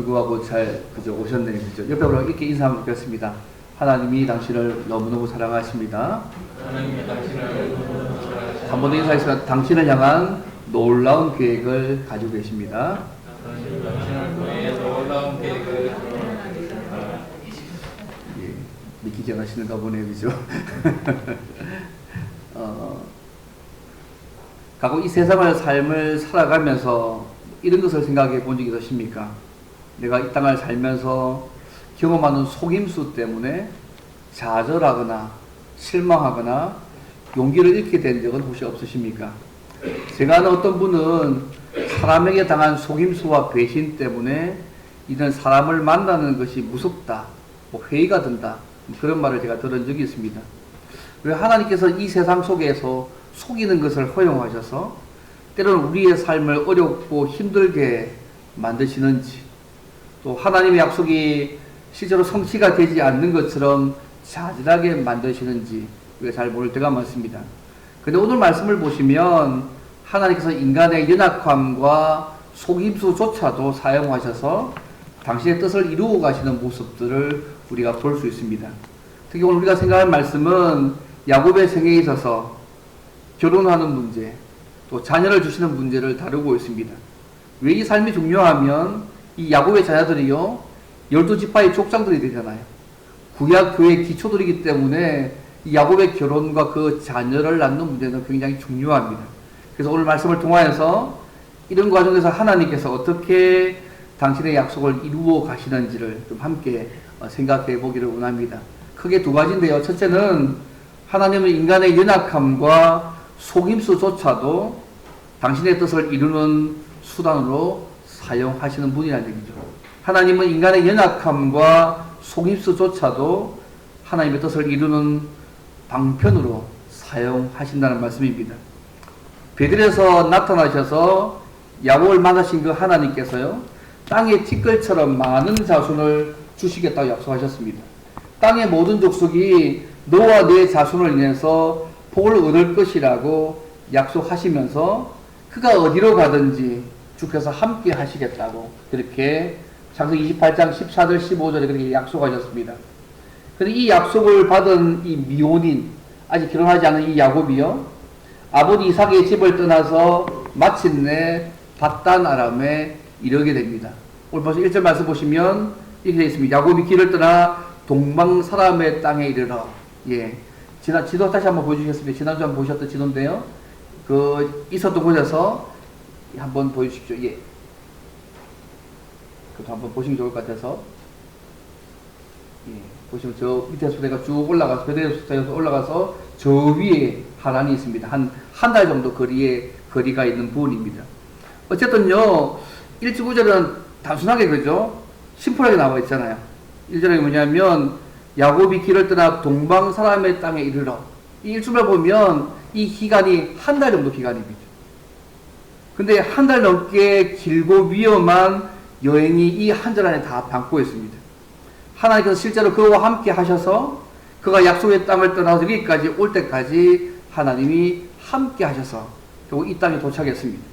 불구하고 잘 그저 오셨네요. 그죠? 옆에 보면 이렇게 인사하면 좋겠습니다. 하나님이 당신을 너무너무 사랑하십니다. 하나님이 당신을 너무너무 사랑하십니다. 한 번 더 인사했으면 당신을 향한 놀라운 계획을 가지고 계십니다. 하나님이 당신을 위해 놀라운 계획을 예, 믿기지 않으시는가 보네요. 그죠? 가고 이 세상을 삶을 살아가면서 이런 것을 생각해 본 적이 있으십니까? 내가 이 땅을 살면서 경험하는 속임수 때문에 좌절하거나 실망하거나 용기를 잃게 된 적은 혹시 없으십니까? 제가 아는 어떤 분은 사람에게 당한 속임수와 배신 때문에 이런 사람을 만나는 것이 무섭다, 회의가 든다, 그런 말을 제가 들은 적이 있습니다. 왜 하나님께서 이 세상 속에서 속이는 것을 허용하셔서 때로는 우리의 삶을 어렵고 힘들게 만드시는지, 또 하나님의 약속이 실제로 성취가 되지 않는 것처럼 좌절하게 만드시는지 우리가 잘 모를 때가 많습니다. 근데 오늘 말씀을 보시면 하나님께서 인간의 연약함과 속임수조차도 사용하셔서 당신의 뜻을 이루어 가시는 모습들을 우리가 볼 수 있습니다. 특히 오늘 우리가 생각할 말씀은 야곱의 생애에 있어서 결혼하는 문제, 또 자녀를 주시는 문제를 다루고 있습니다. 왜 이 삶이 중요하면 이 야곱의 자녀들이요, 12지파의 족장들이 되잖아요. 구약 교회의 기초들이기 때문에 이 야곱의 결혼과 그 자녀를 낳는 문제는 굉장히 중요합니다. 그래서 오늘 말씀을 통하여서 이런 과정에서 하나님께서 어떻게 당신의 약속을 이루어 가시는지를 좀 함께 생각해 보기를 원합니다. 크게 두 가지인데요. 첫째는 하나님은 인간의 연약함과 속임수조차도 당신의 뜻을 이루는 수단으로 사용하시는 분이라는 얘기죠. 하나님은 인간의 연약함과 속임수조차도 하나님의 뜻을 이루는 방편으로 사용하신다는 말씀입니다. 베들에서 나타나셔서 야곱을 만나신 그 하나님께서요, 땅의 티끌처럼 많은 자손을 주시겠다고 약속하셨습니다. 땅의 모든 족속이 너와 내 자손을 인해서 복을 얻을 것이라고 약속하시면서 그가 어디로 가든지 주께서 함께 하시겠다고 그렇게 창세기 28장 14절 15절에 그렇게 약속하셨습니다. 그런데 이 약속을 받은 이 미혼인, 아직 결혼하지 않은 이 야곱이요, 아버지 이삭의 집을 떠나서 마침내 밧단 아람에 이르게 됩니다. 오늘 벌써 1절 말씀 보시면 이렇게 되어 있습니다. 야곱이 길을 떠나 동방 사람의 땅에 이르러. 예. 지도 다시 한번 보여주시겠습니다. 지난주 한번 보셨던 지도인데요. 그 있었던 곳에서 한번 보여주십시오. 예. 그것도 한번 보시면 좋을 것 같아서. 예. 보시면 저 밑에서 내가 쭉 올라가서, 베델에서 올라가서 저 위에 하란이 있습니다. 한 달 정도 거리가 있는 부분입니다. 어쨌든요, 1절 9절은 단순하게 그죠? 심플하게 나와 있잖아요. 1절에 뭐냐면, 야곱이 길을 떠나 동방 사람의 땅에 이르러. 이 1절을 보면 이 기간이 한 달 정도 기간입니다. 근데 한 달 넘게 길고 위험한 여행이 이 한 절 안에 다 담고 있습니다. 하나님께서 실제로 그와 함께 하셔서 그가 약속의 땅을 떠나서 여기까지 올 때까지 하나님이 함께 하셔서 결국 이 땅에 도착했습니다.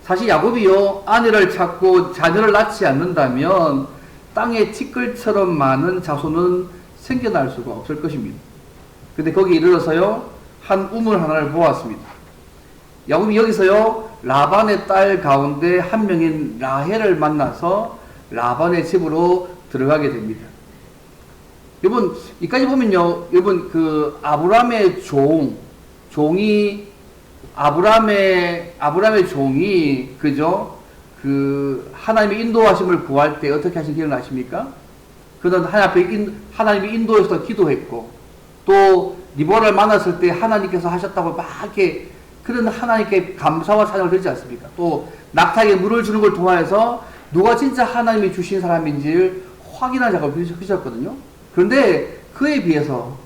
사실 야곱이요, 아내를 찾고 자녀를 낳지 않는다면 땅의 티끌처럼 많은 자손은 생겨날 수가 없을 것입니다. 근데 거기 이르러서요, 한 우물 하나를 보았습니다. 야곱이 여기서요, 라반의 딸 가운데 한 명인 라헬을 만나서 라반의 집으로 들어가게 됩니다. 여러분, 이까지 보면요, 여러분, 그 아브라함의 종이 아브라함의 종이, 그죠? 그, 하나님의 인도하심을 구할 때 어떻게 하신 기억나십니까? 그는 하나님이 인도해서 기도했고, 또, 리보라를 만났을 때 하나님께서 하셨다고 막 이렇게, 그런 하나님께 감사와 찬양을 드리지 않습니까? 또, 낙타에게 물을 주는 걸 통하여서 누가 진짜 하나님이 주신 사람인지를 확인한 작업을 하셨거든요. 그런데 그에 비해서,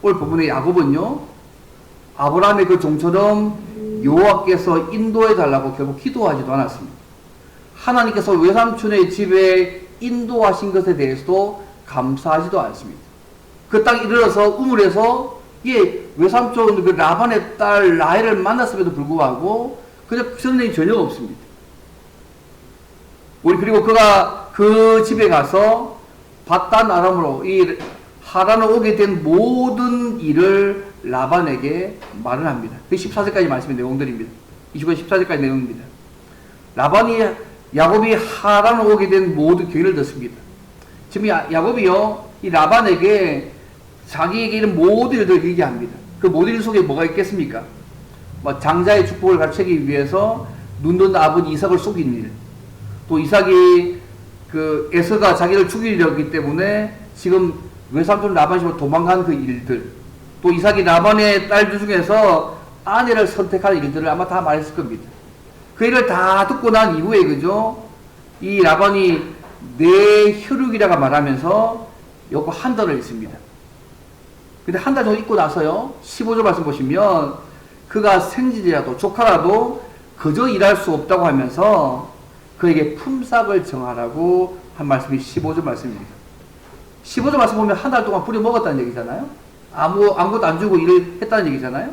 오늘 부분의 야곱은요, 아브라함의 그 종처럼 여호와께서 인도해 달라고 결국 기도하지도 않았습니다. 하나님께서 외삼촌의 집에 인도하신 것에 대해서도 감사하지도 않습니다. 그 땅에 이르러서 우물에서 외삼촌 그 라반의 딸 라헬을 만났음에도 불구하고 그저 그런 일이 전혀 없습니다. 그리고 그가 그 집에 가서 바단 아람으로 이 하란으로 오게 된 모든 일을 라반에게 말을 합니다. 그 14절까지 말씀의 내용들입니다. 29절 14절까지 내용입니다. 야곱이 하란으로 오게 된 모든 경위를 듣습니다. 지금 야곱이요, 이 라반에게 자기에게 이런 모든 일들을 얘기합니다. 그 모든 일 속에 뭐가 있겠습니까? 뭐 장자의 축복을 가르치기 위해서 눈뜬 아버지 이삭을 속인 일, 또 이삭이 그 에서가 자기를 죽이려고 했기 때문에 지금 외삼촌 라반 집으로 도망간 그 일들, 또 이삭이 라반의 딸들 중에서 아내를 선택할 일들을 아마 다 말했을 겁니다. 그 일을 다 듣고 난 이후에 그죠? 이 라반이 내 혈육이라고 말하면서 요거 한 달을 있습니다. 근데 한 달 정도 있고 나서요, 15절 말씀 보시면 그가 생지라도 조카라도 그저 일할 수 없다고 하면서 그에게 품삯을 정하라고 한 말씀이 15절 말씀입니다. 15절 말씀 보면 한 달 동안 부려먹었다는 얘기잖아요. 아무것도 안 주고 일을 했다는 얘기잖아요.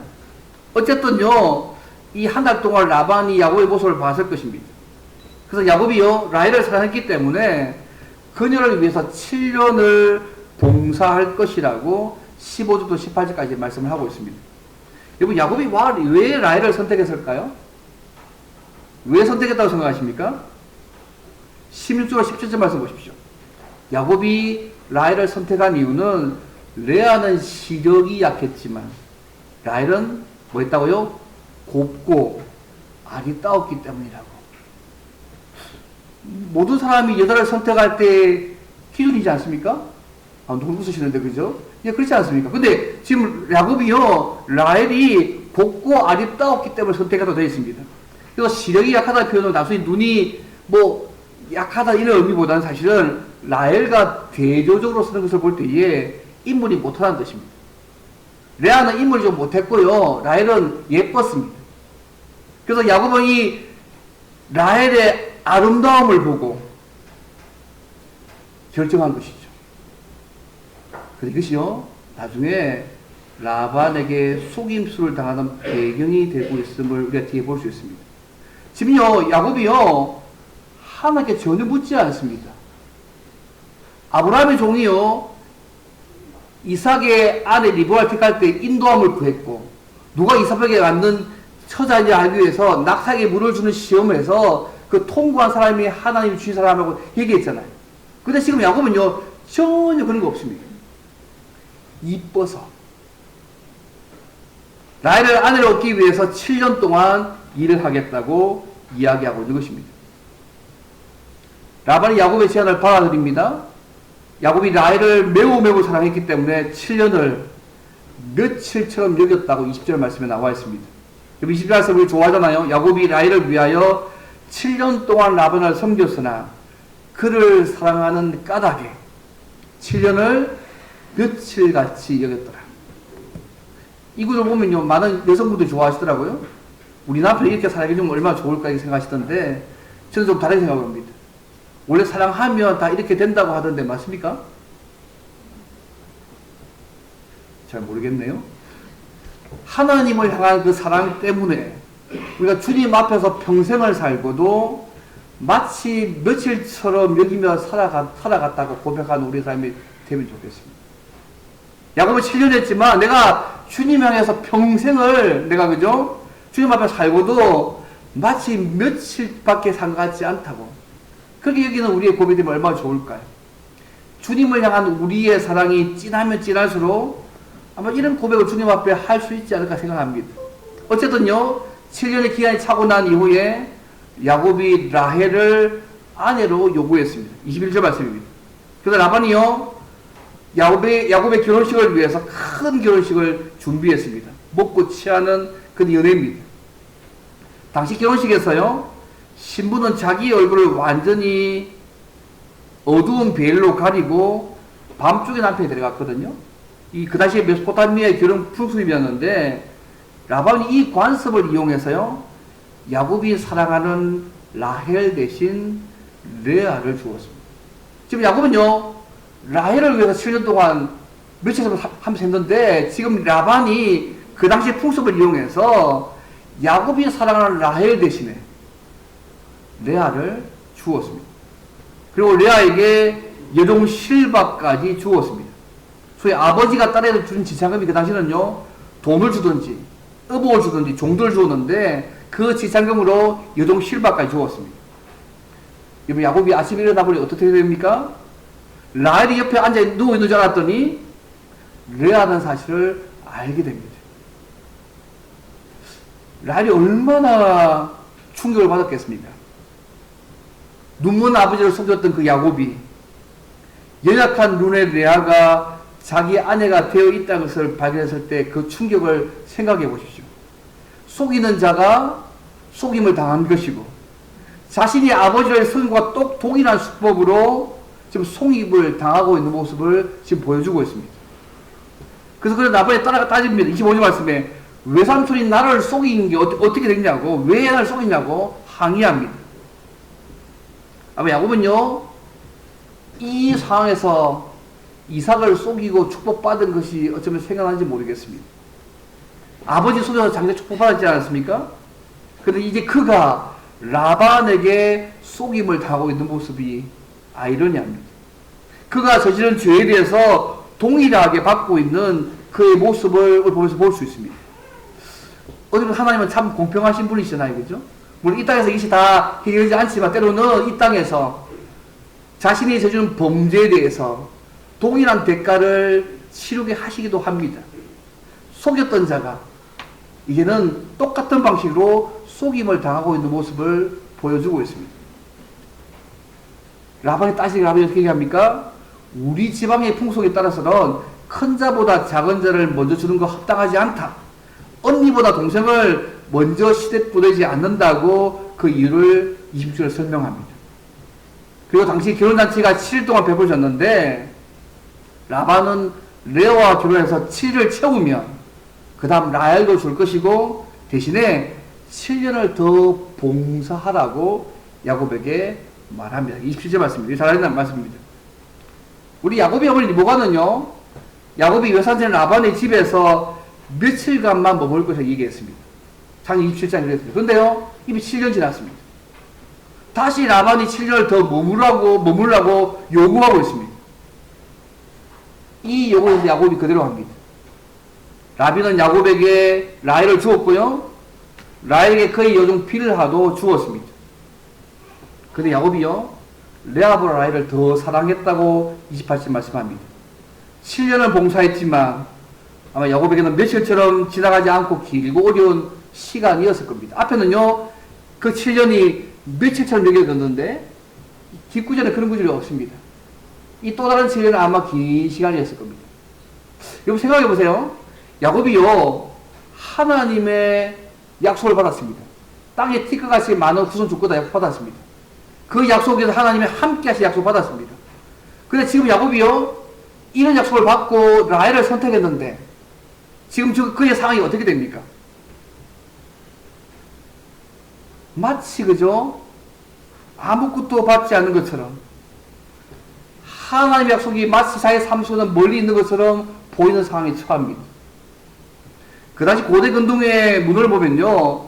어쨌든요, 이 한 달 동안 라반이 야곱의 모습을 봤을 것입니다. 그래서 야곱이요, 라헬을 사랑했기 때문에 그녀를 위해서 7년을 봉사할 것이라고 15절부터 18절까지 말씀을 하고 있습니다. 여러분, 야곱이 왜 라헬을 선택했을까요? 왜 선택했다고 생각하십니까? 16절과 17절 말씀 보십시오. 야곱이 라헬을 선택한 이유는 레아는 시력이 약했지만 라헬은 뭐 했다고요? 곱고 아리따웠기 때문이라고. 모든 사람이 여자를 선택할 때 기준이지 않습니까? 누구 웃으시는데, 그죠? 예, 그렇지 않습니까? 근데 지금 야곱이요, 라헬이 곱고 아리따웠기 때문에 선택하도록 되어 있습니다. 그래서 시력이 약하다는 표현은 단순히 눈이 뭐 약하다 이런 의미보다는 사실은 라헬과 대조적으로 쓰는 것을 볼 때에 인물이 못하다는 뜻입니다. 레아는 인물이 좀 못했고요, 라헬은 예뻤습니다. 그래서 야곱은 이 라헬의 아름다움을 보고 결정한 것이죠. 이것이요, 나중에 라반에게 속임수를 당하는 배경이 되고 있음을 우리가 뒤에 볼 수 있습니다. 지금요, 야곱이요, 하나님께 전혀 묻지 않습니다. 아브라함의 종이요, 이삭의 아내 리브가를 택할 때 인도함을 구했고, 누가 이삭에게 맞는 처자인지 알기 위해서 낙타에게 물을 주는 시험에서 그 통과한 사람이 하나님이 주신 사람이라고 얘기했잖아요. 근데 지금 야곱은요, 전혀 그런 거 없습니다. 이뻐서 라헬을 아내로 얻기 위해서 7년 동안 일을 하겠다고 이야기하고 있는 것입니다. 라반이 야곱의 제안을 받아들입니다. 야곱이 라헬을 매우 사랑했기 때문에 7년을 며칠처럼 여겼다고 20절 말씀에 나와 있습니다. 20절 말씀 우리 좋아하잖아요. 야곱이 라헬을 위하여 7년 동안 라반을 섬겼으나 그를 사랑하는 까닭에 7년을 며칠같이 여겼더라. 이 구절 보면요, 많은 여성분들이 좋아하시더라고요. 우리 남편이 이렇게 사랑해주면 얼마나 좋을까 이렇게 생각하시던데, 저는 좀 다르게 생각을 합니다. 원래 사랑하면 다 이렇게 된다고 하던데 맞습니까? 잘 모르겠네요. 하나님을 향한 그 사랑 때문에 우리가 주님 앞에서 평생을 살고도 마치 며칠처럼 여기며 살아갔다고 고백하는 우리 삶이 되면 좋겠습니다. 야곱은 7년 했지만 내가 주님 향해서 평생을 내가 그죠? 주님 앞에 살고도 마치 며칠밖에 산 것 같지 않다고. 그렇게 여기는 우리의 고백이 되면 얼마나 좋을까요? 주님을 향한 우리의 사랑이 진하면 진할수록 아마 이런 고백을 주님 앞에 할 수 있지 않을까 생각합니다. 어쨌든요, 7년의 기간이 차고 난 이후에 야곱이 라헬을 아내로 요구했습니다. 21절 말씀입니다. 그래서 라반이요, 야곱의 결혼식을 위해서 큰 결혼식을 준비했습니다. 먹고 취하는 그런 연애입니다. 당시 결혼식에서요, 신부는 자기 얼굴을 완전히 어두운 베일로 가리고 밤중에 남편이 들어갔거든요. 그 당시에 메소포타미아의 결혼 풍습이었는데, 라반이 이 관습을 이용해서요, 야곱이 사랑하는 라헬 대신 레아를 주었습니다. 지금 야곱은요, 라헬을 위해서 7년 동안 며칠 하면서 했는데, 지금 라반이 그 당시 풍습을 이용해서 야곱이 사랑하는 라헬 대신에 레아를 주었습니다. 그리고 레아에게 여종 실바까지 주었습니다. 소위 아버지가 딸에게 준 지참금이 그 당시는요, 돈을 주든지 의복을 주든지 종들을 주었는데 그 지참금으로 여종 실바까지 주었습니다. 여러분, 야곱이 아침에 일어나 보니 어떻게 됩니까? 라헬이 옆에 앉아 누워있는 줄 알았더니 레아라는 사실을 알게 됩니다. 라헬이 얼마나 충격을 받았겠습니까? 눈먼 아버지를 속였던 그 야곱이 연약한 눈의 레아가 자기 아내가 되어 있다는 것을 발견했을 때 그 충격을 생각해 보십시오. 속이는 자가 속임을 당한 것이고 자신이 아버지의 성과 똑 동일한 수법으로 지금 속임을 당하고 있는 모습을 지금 보여주고 있습니다. 그래서 나중에 따집니다. 25절 말씀에 외삼촌이 나를 속인 게 어떻게 됐냐고, 왜 나를 속이냐고 항의합니다. 아마 야곱은요, 이 상황에서 이삭을 속이고 축복받은 것이 어쩌면 생각나는지 모르겠습니다. 아버지 속여서 자기가 축복받았지 않았습니까? 그런데 이제 그가 라반에게 속임을 당하고 있는 모습이 아이러니합니다. 그가 저지른 죄에 대해서 동일하게 받고 있는 그의 모습을 보면서 볼 수 있습니다. 어디든 하나님은 참 공평하신 분이시잖아요, 그죠? 물론 이 땅에서 이것이 다 해결되지 않지만 때로는 이 땅에서 자신이 저지른 범죄에 대해서 동일한 대가를 치르게 하시기도 합니다. 속였던 자가 이제는 똑같은 방식으로 속임을 당하고 있는 모습을 보여주고 있습니다. 라반이 따지게 라반이 어떻게 얘기합니까? 우리 지방의 풍속에 따라서는 큰 자보다 작은 자를 먼저 주는 거 합당하지 않다. 언니보다 동생을 먼저 시댁 보내지 않는다고 그 이유를 20절에 설명합니다. 그리고 당시 결혼잔치가 7일 동안 베풀어졌는데 라반은 레아와 결혼해서 7일을 채우면 그 다음 라헬도 줄 것이고 대신에 7년을 더 봉사하라고 야곱에게 말합니다. 27절 말씀입니다. 잘 알려진 말씀입니다. 우리 야곱의 어머니 리브가는요, 야곱이 외삼촌 라반의 집에서 며칠간만 머물 것을 얘기했습니다. 창세기 27장에 그랬습니다. 그런데요, 이미 7년 지났습니다. 다시 라반이 7년을 더 머물라고 요구하고 있습니다. 이 요구에서 야곱이 그대로 합니다. 라반은 야곱에게 라헬을 주었고요, 라헬에게 그의 여종 빌하도 주었습니다. 그런데 야곱이요, 레아보다 라헬을 더 사랑했다고 28절 말씀합니다. 7년을 봉사했지만 아마 야곱에게는 며칠처럼 지나가지 않고 길고 어려운 시간이었을 겁니다. 앞에는요, 그 7년이 며칠처럼 여겨졌는데 뒷구절에 그런 구절이 없습니다. 이 또 다른 7년은 아마 긴 시간이었을 겁니다. 여러분 생각해 보세요. 야곱이요, 하나님의 약속을 받았습니다. 땅에 티끌같이 많은 후손 줄 거다 약속 받았습니다. 그 약속에서 하나님이 함께 하실 약속 받았습니다. 근데 지금 야곱이요, 이런 약속을 받고 라헬을 선택했는데 지금 그의 상황이 어떻게 됩니까? 마치 그죠? 아무것도 받지 않는 것처럼 하나님의 약속이 마치 자기 삶 속에는 멀리 있는 것처럼 보이는 상황에 처합니다. 그 당시 고대 근동의 문을 보면요,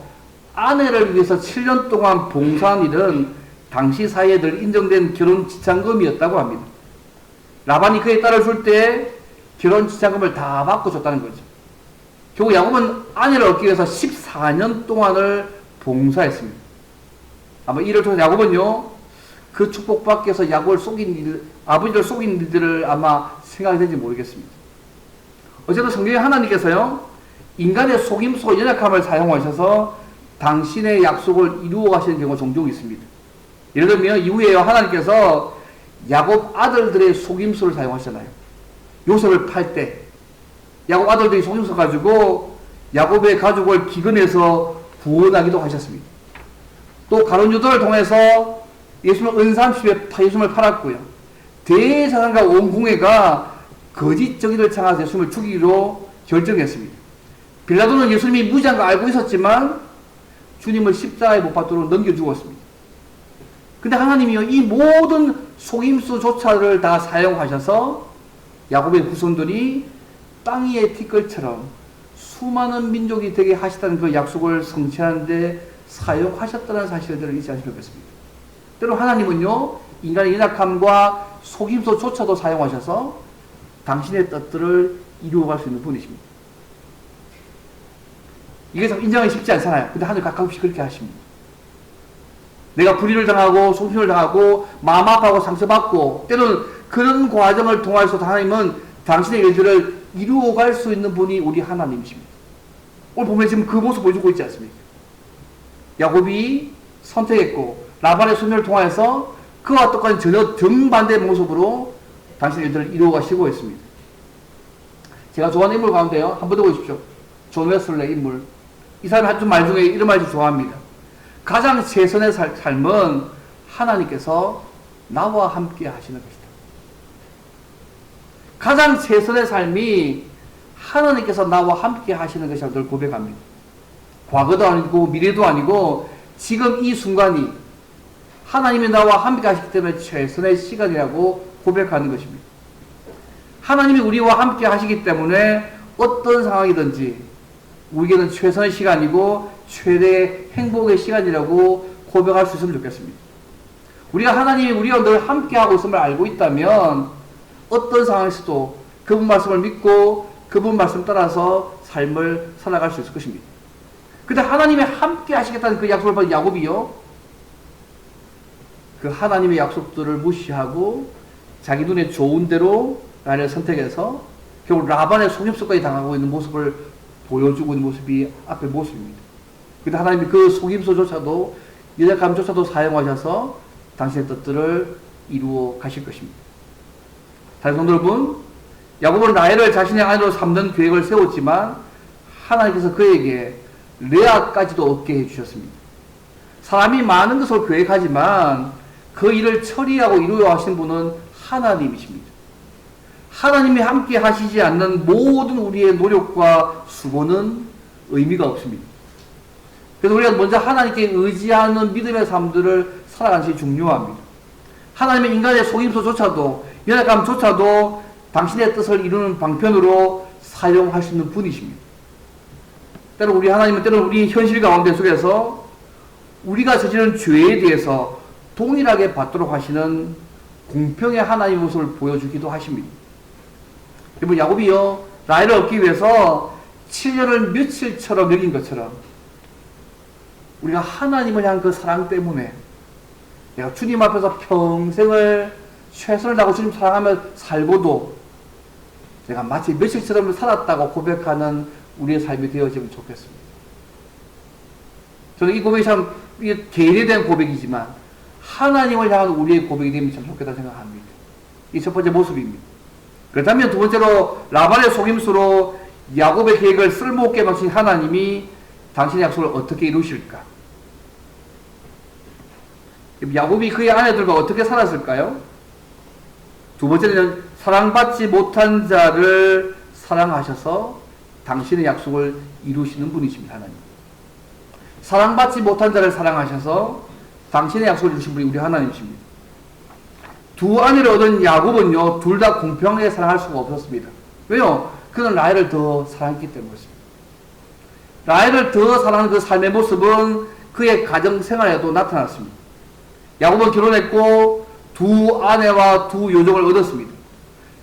아내를 위해서 7년 동안 봉사한 일은 당시 사회에 늘 인정된 결혼 지참금이었다고 합니다. 라반이 그의 딸을 줄 때 결혼 지참금을 다 받고 줬다는 거죠. 결국 야곱은 아내를 얻기 위해서 14년 동안을 봉사했습니다. 아마 이를 통해서 야곱은요, 그 축복받기 위해서 야곱을 속인 일, 아버지를 속인 일들을 아마 생각이 되는지 모르겠습니다. 어쨌든 성경에 하나님께서요, 인간의 속임수, 연약함을 사용하셔서 당신의 약속을 이루어 가시는 경우가 종종 있습니다. 예를 들면 이후에 하나님께서 야곱 아들들의 속임수를 사용하시잖아요. 요셉을 팔 때 야곱 아들들이 속임수 가지고 야곱의 가족을 기근해서 구원하기도 하셨습니다. 또 가룟 유다를 통해서 예수님을 은삼십에 예수님을 팔았고요. 대제사장과 온 궁예가 거짓 정의를 창하서 예수님을 죽이기로 결정했습니다. 빌라도는 예수님이 무지한 걸 알고 있었지만 주님을 십자가에 못 박도록 넘겨 죽었습니다. 근데 하나님이요, 이 모든 속임수조차를 다 사용하셔서 야곱의 후손들이 땅 위의 티끌처럼 수많은 민족이 되게 하시다는 그 약속을 성취하는데 사용하셨다는 사실들을 잊지 않으시면 좋겠습니다. 때로 하나님은요, 인간의 연약함과 속임수조차도 사용하셔서 당신의 뜻들을 이루어갈 수 있는 분이십니다. 이게 참 인정하기 쉽지 않잖아요. 근데 하늘 가끔씩 그렇게 하십니다. 내가 불의를 당하고 속임수를 당하고 마음 아파하고 상처받고 때로는 그런 과정을 통해서도 하나님은 당신의 일들을 이루어갈 수 있는 분이 우리 하나님이십니다. 오늘 보면 지금 그 모습 보여주고 있지 않습니까? 야곱이 선택했고 라반의 소멸을 통하여서 그와 똑같은 전혀 정반대의 모습으로 당신의 일들을 이루어가시고 있습니다. 제가 좋아하는 인물 가운데요, 한번 더 보십시오. 존 웨슬레 인물. 이 사람이 한 말 중에 이런 말을 좋아합니다. 가장 최선의 삶은 하나님께서 나와 함께 하시는 것이다. 가장 최선의 삶이 하나님께서 나와 함께 하시는 것이라고 늘 고백합니다. 과거도 아니고 미래도 아니고 지금 이 순간이 하나님이 나와 함께 하시기 때문에 최선의 시간이라고 고백하는 것입니다. 하나님이 우리와 함께 하시기 때문에 어떤 상황이든지 우리에게는 최선의 시간이고 최대의 행복의 시간이라고 고백할 수 있으면 좋겠습니다. 우리가 하나님이 우리와 늘 함께하고 있음을 알고 있다면 어떤 상황에서도 그분 말씀을 믿고 그분 말씀 따라서 삶을 살아갈 수 있을 것입니다. 근데 하나님이 함께 하시겠다는 그 약속을 받은 야곱이요, 그 하나님의 약속들을 무시하고 자기 눈에 좋은 대로 라헬을 선택해서 결국 라반의 속임수까지 당하고 있는 모습을 보여주고 있는 모습이 앞의 모습입니다. 근데 하나님이 그 속임수조차도 연약함조차도 사용하셔서 당신의 뜻들을 이루어 가실 것입니다. 다른 성도 여러분, 야곱은 라헬을 자신의 아내로 삼는 계획을 세웠지만 하나님께서 그에게 레아까지도 얻게 해주셨습니다. 사람이 많은 것을 계획하지만 그 일을 처리하고 이루어 하신 분은 하나님이십니다. 하나님이 함께 하시지 않는 모든 우리의 노력과 수고는 의미가 없습니다. 그래서 우리가 먼저 하나님께 의지하는 믿음의 삶들을 살아가는 것이 중요합니다. 하나님의 인간의 속임수조차도 연약함조차도 당신의 뜻을 이루는 방편으로 사용할 수 있는 분이십니다. 때로 우리 하나님은 때로 우리 현실 가운데 속에서 우리가 저지른 죄에 대해서 동일하게 받도록 하시는 공평의 하나님의 모습을 보여주기도 하십니다. 여러분, 야곱이요, 라헬을 얻기 위해서 7년을 며칠처럼 여긴 것처럼 우리가 하나님을 향한 그 사랑 때문에 내가 주님 앞에서 평생을 최선을 다하고 주님 사랑하며 살고도 내가 마치 며칠처럼 살았다고 고백하는 우리의 삶이 되어지면 좋겠습니다. 저는 이 고백이 참 개인에 대한 고백이지만 하나님을 향한 우리의 고백이 되면 참 좋겠다 생각합니다. 이 첫 번째 모습입니다. 그렇다면 두 번째로 라반의 속임수로 야곱의 계획을 쓸모없게 막신 하나님이 당신의 약속을 어떻게 이루실까? 야곱이 그의 아내들과 어떻게 살았을까요? 두 번째는 사랑받지 못한 자를 사랑하셔서 당신의 약속을 이루시는 분이십니다. 하나님. 사랑받지 못한 자를 사랑하셔서 당신의 약속을 이루신 분이 우리 하나님이십니다. 두 아내를 얻은 야곱은요, 둘 다 공평하게 사랑할 수가 없었습니다. 왜요? 그는 라헬을 더 사랑했기 때문이었습니다. 라헬을 더 사랑하는 그 삶의 모습은 그의 가정 생활에도 나타났습니다. 야곱은 결혼했고 두 아내와 두 요종을 얻었습니다.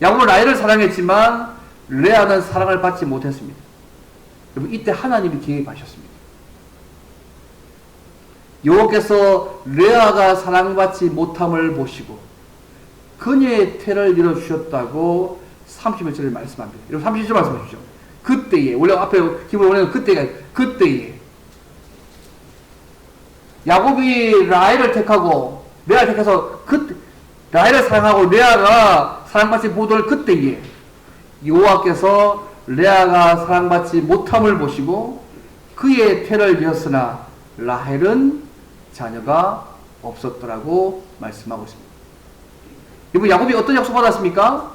야곱은 라헬을 사랑했지만 레아는 사랑을 받지 못했습니다. 여러분, 이때 하나님이 개입하셨습니다. 여호와께서 레아가 사랑받지 못함을 보시고 그녀의 태를 열어주셨다고 31절에 말씀합니다. 여러분 31절 말씀해 주시죠. 그때에, 원래 앞에 기본 원래는 그때에 야곱이 라헬을 택하고 레아를 택해서 라헬을 사랑하고 레아가 사랑받지 못할 그때에 여호와께서 레아가 사랑받지 못함을 보시고 그의 태를 여었으나 라헬은 자녀가 없었더라고 말씀하고 있습니다. 여러분, 야곱이 어떤 약속 받았습니까?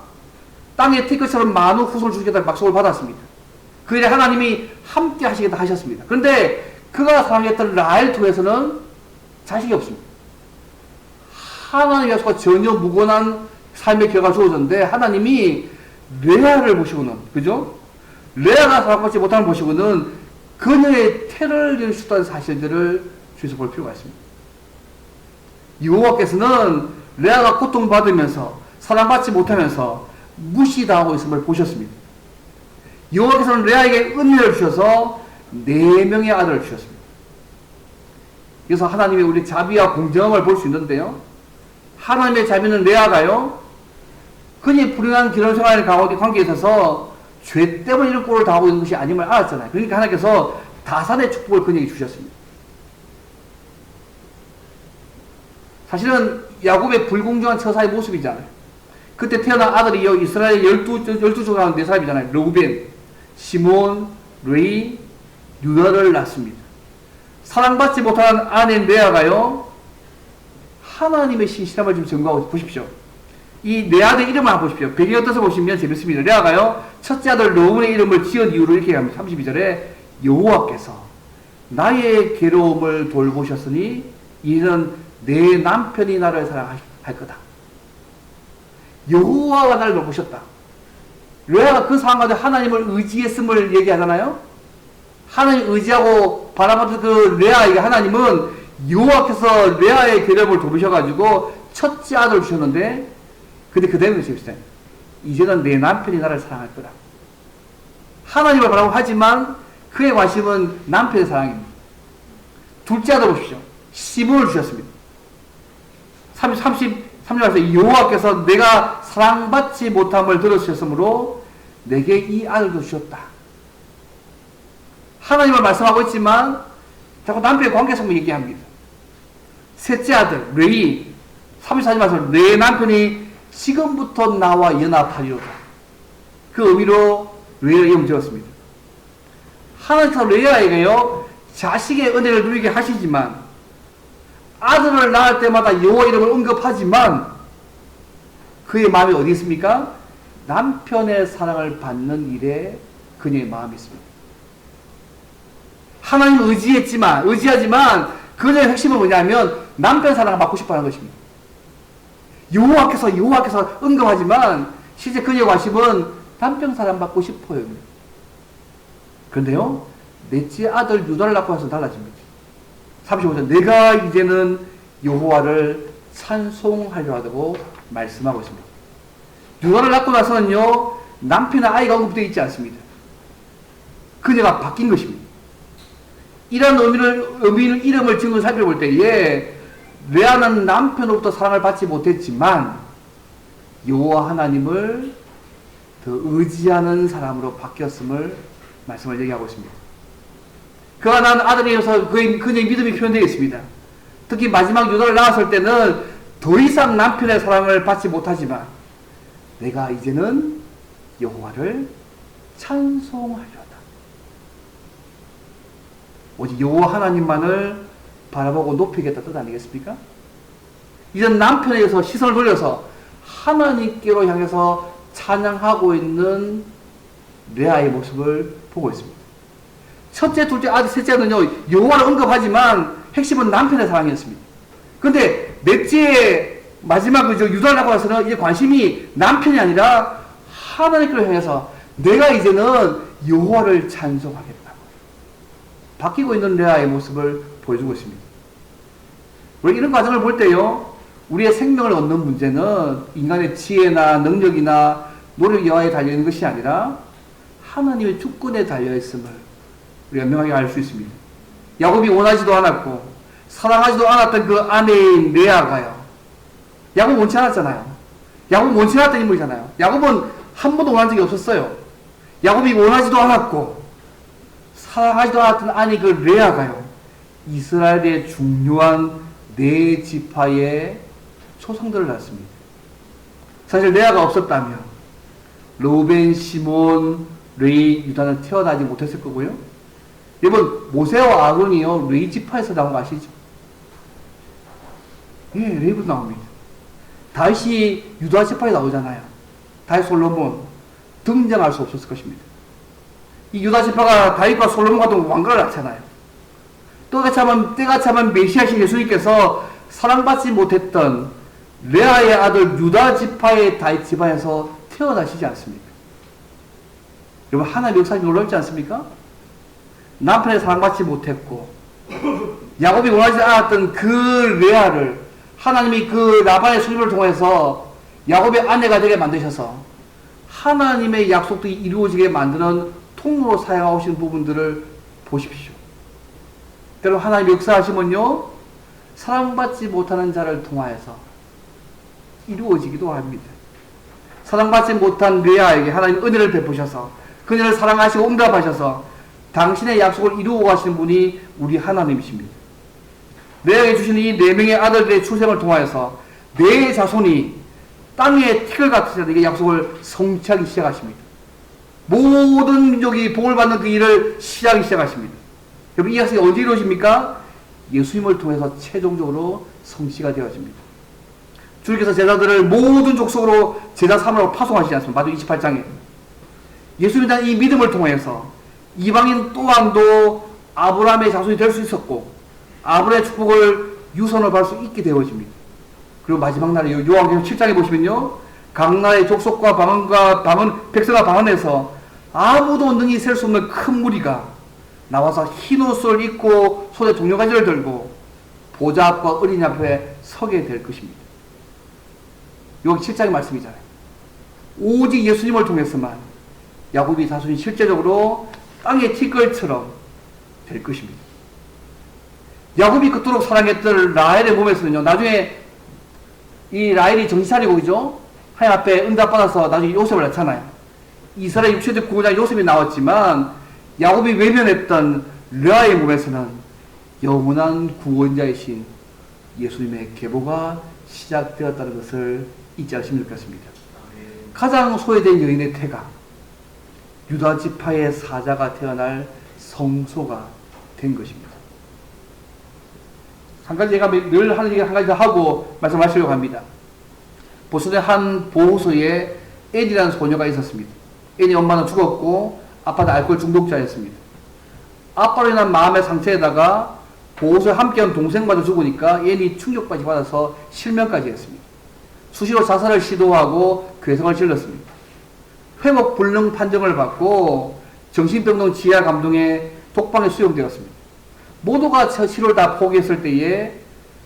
땅의 티끌처럼 많은 후손을 주시겠다는 약속을 받았습니다. 그 일에 하나님이 함께 하시겠다 하셨습니다. 그런데 그가 사랑했던 라헬 통해서는 자식이 없습니다. 하나님의 약속과 전혀 무관한 삶의 결과가 주어졌는데 하나님이 레아를 보시고는, 그죠? 레아가 사랑받지 못함을 보시고는 그녀의 태를 이루셨다는 사실들을 주에서 볼 필요가 있습니다. 여호와께서는 레아가 고통받으면서 사랑받지 못하면서 무시당하고 있음을 보셨습니다. 여호와께서는 레아에게 은혜를 주셔서 4명의 아들을 주셨습니다. 그래서 하나님의 우리 자비와 공정함을 볼 수 있는데요. 하나님의 자비는 레아가요, 흔히 불행한 결혼생활 관계에 있어서 죄 때문에 이런 꼴을 당하고 있는 것이 아님을 알았잖아요. 그러니까 하나님께서 다산의 축복을 그에게 주셨습니다. 사실은 야곱의 불공정한 처사의 모습이잖아요. 그때 태어난 아들이 이스라엘 12족 가운데 4사람이잖아요. 르우벤, 시몬, 레위, 유다를 낳습니다. 사랑받지 못한 아내인 레아가요, 하나님의 신실함을 좀 증거하고 보십시오. 이 네 아들 이름을 한번 보십시오. 배경에 떠서 보시면 재밌습니다. 레아가요, 첫째 아들 르우벤의 이름을 지은 이유를 이렇게 합니다. 32절에 여호와께서 나의 괴로움을 돌보셨으니 이는 내 남편이 나를 사랑할 거다. 여호와가 나를 돌보셨다. 레아가 그 상황 가운데 하나님을 의지했음을 얘기하잖아요. 하나님 의지하고 바라봤던 그 레아에게 하나님은 여호와께서 레아의 괴로움을 돌보셔가지고 첫째 아들을 주셨는데, 근데 그 다음에 재밌어요. 이제는 내 남편이 나를 사랑할 거다. 하나님을 바라고 하지만 그의 관심은 남편의 사랑입니다. 둘째 아들 보십시오. 시몬을 주셨습니다. 33절에서 여호와께서 내가 사랑받지 못함을 들으셨으므로 내게 이 아들도 주셨다. 하나님을 말씀하고 있지만 자꾸 남편의 관계성을 얘기합니다. 셋째 아들 레위 34절에서 내 남편이 지금부터 나와 연합하리로다. 그 의미로 레이를 이름 지었습니다. 하나님께서 레아에게요, 자식의 은혜를 누리게 하시지만 아들을 낳을 때마다 여호와 이름을 언급하지만 그의 마음이 어디 있습니까? 남편의 사랑을 받는 일에 그녀의 마음이 있습니다. 하나님을 의지하지만 그녀의 핵심은 뭐냐면 남편 사랑을 받고 싶어하는 것입니다. 여호와께서 언급하지만 실제 그녀의 관심은 남편 사랑 받고 싶어요. 그런데요, 넷째 아들 유다를 낳고 나서 달라집니다. 35절 내가 이제는 여호와를 찬송하려고 말씀하고 있습니다. 유다를 낳고 나서는요, 남편의 아이가 언급되어 있지 않습니다. 그녀가 바뀐 것입니다. 이런 의미를 이름을 지은 것을 살펴볼 때에 레아는 남편으로부터 사랑을 받지 못했지만 여호와 하나님을 더 의지하는 사람으로 바뀌었음을 말씀을 얘기하고 있습니다. 그가 낳은 아들이어서 그녀의 믿음이 표현되어 있습니다. 특히 마지막 유다를 낳았을 때는 더 이상 남편의 사랑을 받지 못하지만 내가 이제는 여호와를 찬송하려다. 오직 여호와 하나님만을 바라보고 높이겠다 뜻 아니겠습니까? 이젠 남편에게서 시선을 돌려서 하나님께로 향해서 찬양하고 있는 레아의 모습을 보고 있습니다. 첫째, 둘째, 아들, 셋째는요, 여호와를 언급하지만 핵심은 남편의 사랑이었습니다. 그런데 넷째, 마지막 유다를 낳고 나서는 이제 관심이 남편이 아니라 하나님께로 향해서 내가 이제는 여호와를 찬송하겠다. 바뀌고 있는 레아의 모습을 보여주고 있습니다. 우리 이런 과정을 볼 때요, 우리의 생명을 얻는 문제는 인간의 지혜나 능력이나 노력 여하에 달려있는 것이 아니라 하나님의 주권에 달려있음을 우리가 명확히 알 수 있습니다. 야곱이 원하지도 않았고 사랑하지도 않았던 그 아내인 레아가요, 야곱 원치 않았잖아요. 야곱 원치 않았던 인물이잖아요. 야곱은 한 번도 원한 적이 없었어요. 야곱이 원하지도 않았고 사랑하지도 않았던 아내 그 레아가요, 이스라엘의 중요한 네 지파의 초상들을 낳습니다. 사실 레아가 없었다면 르우벤, 시몬, 레위, 유다는 태어나지 못했을 거고요. 여러분, 모세와 아론이요, 레위 지파에서 나온 거 아시죠? 예, 레위부터 나옵니다. 다윗이 유다 지파에 나오잖아요. 다윗, 솔로몬 등장할 수 없었을 것입니다. 이 유다 지파가 다윗과 솔로몬 같은 왕가를 낳잖아요. 때가 차면 메시아신 예수님께서 사랑받지 못했던 레아의 아들 유다 지파의 다윗 집안에서 태어나시지 않습니까? 여러분, 하나님의 역사가 놀랍지 않습니까? 남편의 사랑받지 못했고 야곱이 원하지 않았던 그 레아를 하나님이 그 라반의 수립을 통해서 야곱의 아내가 되게 만드셔서 하나님의 약속들이 이루어지게 만드는 통로로 사용하시는 부분들을 보십시오. 여러분, 하나님 역사하시면요, 사랑받지 못하는 자를 통하여서 이루어지기도 합니다. 사랑받지 못한 레아에게 하나님 은혜를 베푸셔서 그녀를 사랑하시고 응답하셔서 당신의 약속을 이루어 가시는 분이 우리 하나님이십니다. 레아에게 주신 이 4명의 아들들의 출생을 통하여서 네 자손이 땅의 티끌 같은 자에게 약속을 성취하기 시작하십니다. 모든 민족이 복을 받는 그 일을 시작하기 시작하십니다. 여러분, 이 약속이 언제 이루어집니까? 예수님을 통해서 최종적으로 성취가 되어집니다. 주님께서 제자들을 모든 족속으로 제자 삼으라고 파송하시지 않습니까? 마태복음 28장에. 예수님에 대한 이 믿음을 통해서 이방인 또한도 아브라함의 자손이 될 수 있었고 아브라함의 축복을 유선을 받을 수 있게 되어집니다. 그리고 마지막 날에 요한계시록 7장에 보시면요, 각 나라의 족속과 백성과 방언에서 아무도 능히 셀 수 없는 큰 무리가 나와서 흰 옷을 입고 손에 종려가지를 들고 보좌 앞과 어린이 앞에 서게 될 것입니다. 여기 7장의 말씀이잖아요. 오직 예수님을 통해서만 야곱의 자손이 실제적으로 땅의 티끌처럼 될 것입니다. 야곱이 그토록 사랑했던 라헬의 몸에서는요, 나중에 이 라헬이 정신 차리고, 그죠? 하나님 앞에 응답받아서 나중에 요셉을 낳잖아요. 이스라엘 육체적 구원자 요셉이 나왔지만 야곱이 외면했던 레아의 몸에서는 영원한 구원자이신 예수님의 계보가 시작되었다는 것을 잊지 않으시면 좋겠습니다. 가장 소외된 여인의 태가 유다 지파의 사자가 태어날 성소가 된 것입니다. 한 가지 제가 늘 하는 얘기 한 가지 더 하고 말씀하시려고 합니다. 보수의 한 보호소에 앤이라는 소녀가 있었습니다. 앤이 엄마는 죽었고 아빠는 알코올 중독자였습니다. 아빠로 인한 마음의 상처에다가 보호소에 함께한 동생마저 죽으니까 앤이 충격까지 받아서 실명까지 했습니다. 수시로 자살을 시도하고 괴성을 질렀습니다. 회복 불능 판정을 받고 정신병동 지하 감동에 독방에 수용되었습니다. 모두가 치료를 다 포기했을 때에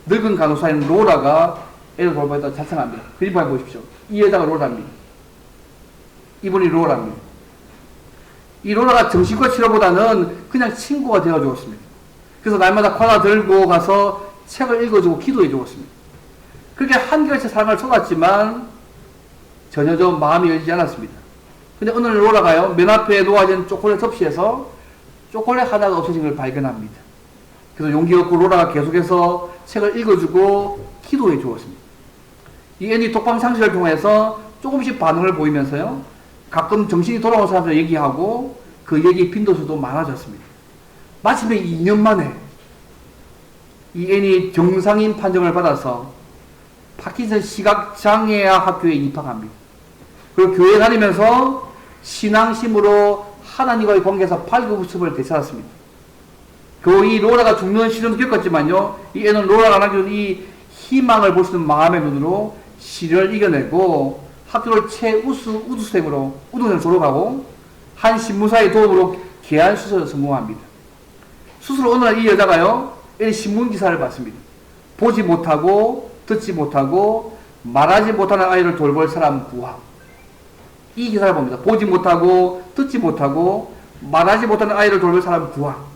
늙은 간호사인 로라가 애를 돌보겠다고 자청합니다. 그림 보십시오. 이 여자가 로라입니다. 이분이 로라입니다. 이 로라가 정신과 치료보다는 그냥 친구가 되어 주었습니다. 그래서 날마다 과자 들고 가서 책을 읽어주고 기도해 주었습니다. 그렇게 한결같이 사랑을 쏟았지만 전혀 좀 마음이 열리지 않았습니다. 근데 어느 날 로라가요, 맨 앞에 놓아진 초콜릿 접시에서 초콜릿 하나가 없어진 걸 발견합니다. 그래서 용기 얻고 로라가 계속해서 책을 읽어주고 기도해 주었습니다. 이 앤이 독방 상실을 통해서 조금씩 반응을 보이면서요, 가끔 정신이 돌아온 사람들 얘기하고 그 얘기 빈도수도 많아졌습니다. 마침내 2년 만에 이 앤이 정상인 판정을 받아서 파킨슨 시각장애아 학교에 입학합니다. 그리고 교회 다니면서 신앙심으로 하나님과의 관계에서 발급습을 되찾았습니다. 그 이 로라가 죽는 시련도 겪었지만요, 이 애는 로라가 남겨준 이 희망을 볼 수 있는 마음의 눈으로 시련을 이겨내고 학교를 최우수생으로 우등생을 졸업하고 한 신문사의 도움으로 계안 수술을 성공합니다. 수술 어느 날 이 여자가요, 이 신문기사를 봤습니다. 보지 못하고 듣지 못하고 말하지 못하는 아이를 돌볼 사람 구함. 이 기사를 봅니다. 보지 못하고 듣지 못하고 말하지 못하는 아이를 돌볼 사람 구함.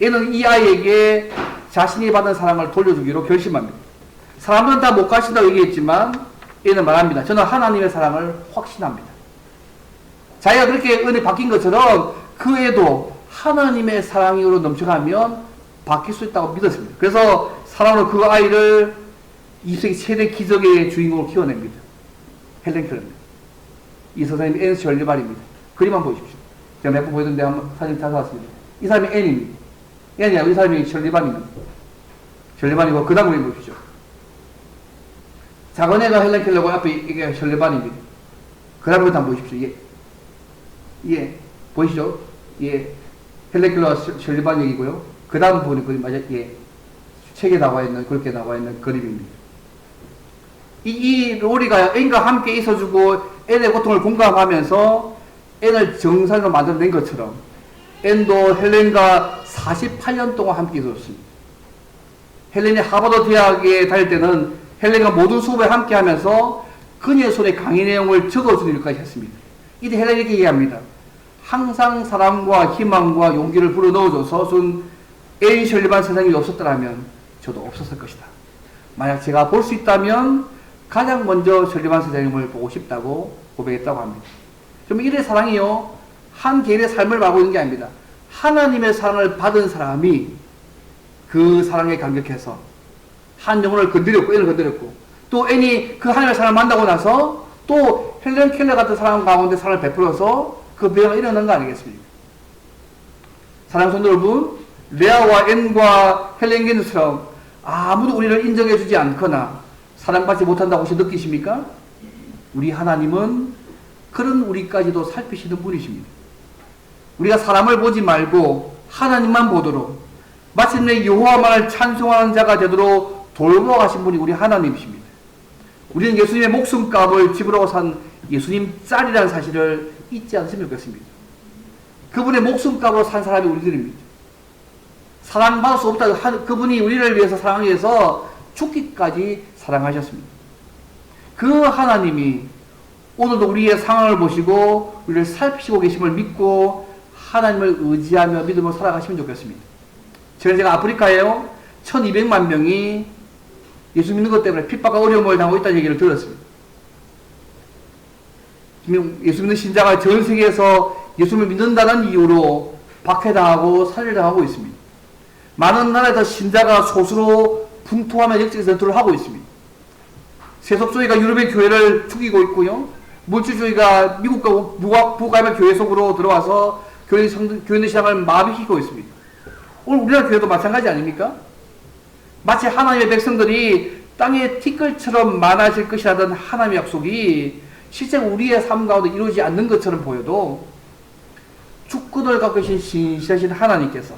얘는 이 아이에게 자신이 받은 사랑을 돌려주기로 결심합니다. 사람들은 다 못 가신다고 얘기했지만 얘는 말합니다. 저는 하나님의 사랑을 확신합니다. 자기가 그렇게 은혜 바뀐 것처럼 그 애도 하나님의 사랑으로 넘쳐가면 바뀔 수 있다고 믿었습니다. 그래서 사랑으로 그 아이를 20세기 최대 기적의 주인공으로 키워냅니다. 헬렌 켈러입니다. 이 선생님이 앤 셜리반입니다. 그림만 보십시오. 제가 몇 번 보여드렸는데 한번 사진 찾아왔습니다. 이 사람이 앤입니다. 앤이 아니고 이 사람이 셜리반입니다. 셜리반이고 그 다음 그림 보십시오. 작은 애가 헬렌 켈러고 앞에 이게 셜리반입니다. 그 다음 그림 한번 보십시오. 예. 예. 보이시죠? 예. 헬렌 켈러가 셜리반 얘기고요. 그 다음 보는 그림 맞아요? 예. 책에 나와 있는, 그렇게 나와 있는 그림입니다. 이 로리가 앤과 함께 있어주고 앤의 고통을 공감하면서 앤을 정상으로 만들어낸 것처럼, 앤도 헬렌과 48년 동안 함께 있었습니다. 헬렌이 하버드 대학에 다닐 때는 헬렌과 모든 수업에 함께 하면서 그녀의 손에 강의 내용을 적어주는 일까지 했습니다. 이때 헬렌이 이렇게 얘기합니다. 항상 사랑과 희망과 용기를 불어넣어줘서 준 앤 셜리반 선생님이 없었더라면 저도 없었을 것이다. 만약 제가 볼 수 있다면 가장 먼저 셜리반 선생님을 보고 싶다고 고백했다고 합니다. 그럼 이래 사랑이요, 한 개인의 삶을 말하고 있는 게 아닙니다. 하나님의 사랑을 받은 사람이 그 사랑에 감격해서 한 영혼을 건드렸고, 앤을 건드렸고, 또 앤이 그 하나님의 사랑을 만나고 나서 또 헬렌 켈러 같은 사람 가운데 사랑을 베풀어서 그 배가 일어난 거 아니겠습니까? 사랑하는 성도 여러분, 레아와 앤과 헬렌 겐처럼 아무도 우리를 인정해주지 않거나 사랑받지 못한다고 혹시 느끼십니까? 우리 하나님은 그런 우리까지도 살피시는 분이십니다. 우리가 사람을 보지 말고 하나님만 보도록 마침내 여호와만을 찬송하는 자가 되도록 돌보아 가신 분이 우리 하나님이십니다. 우리는 예수님의 목숨값을 지불하고 산 예수님 짤이라는 사실을 잊지 않으시면 좋겠습니다. 그분의 목숨값으로 산 사람이 우리들입니다. 사랑받을 수 없다. 그분이 우리를 위해서 사랑하기 위해서 죽기까지 사랑하셨습니다. 그 하나님이 오늘도 우리의 상황을 보시고 우리를 살피시고 계심을 믿고 하나님을 의지하며 믿음으로 살아가시면 좋겠습니다. 제가 아프리카에요 1200만 명이 예수 믿는 것 때문에 핍박과 어려움을 당하고 있다는 얘기를 들었습니다. 예수 믿는 신자가 전 세계에서 예수를 믿는다는 이유로 박해당하고 살해당하고 있습니다. 많은 나라에서 신자가 소수로 분투하며 역적 전투를 하고 있습니다. 세속주의가 유럽의 교회를 죽이고 있고요. 물질주의가 미국과 북아메리카 교회 속으로 들어와서 교회의 시장을 마비시키고 있습니다. 오늘 우리나라 교회도 마찬가지 아닙니까? 마치 하나님의 백성들이 땅의 티끌처럼 많아질 것이라던 하나님의 약속이 실제 우리의 삶 가운데 이루어지지 않는 것처럼 보여도 주권을 갖고 계신 신실하신 하나님께서,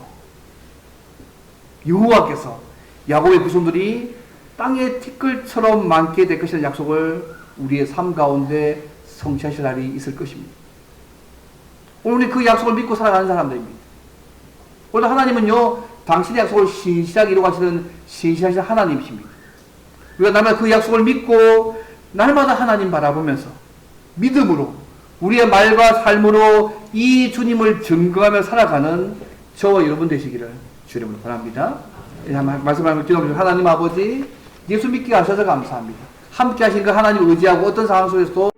여호와께서 야곱의 후손들이 땅의 티끌처럼 많게 될 것이라는 약속을 우리의 삶 가운데 성취하실 날이 있을 것입니다. 오늘 그 약속을 믿고 살아가는 사람들입니다. 오늘 하나님은요, 당신의 약속을 신실하게 이루어가시는 신실하신 하나님이십니다. 우리가 날마다 그 약속을 믿고 날마다 하나님 바라보면서 믿음으로 우리의 말과 삶으로 이 주님을 증거하며 살아가는 저와 여러분 되시기를 주님으로 바랍니다. 말씀하면 기도합니다. 하나님 아버지, 예수 믿게 하셔서 감사합니다. 함께 하신 그 하나님 의지하고 어떤 상황 속에서도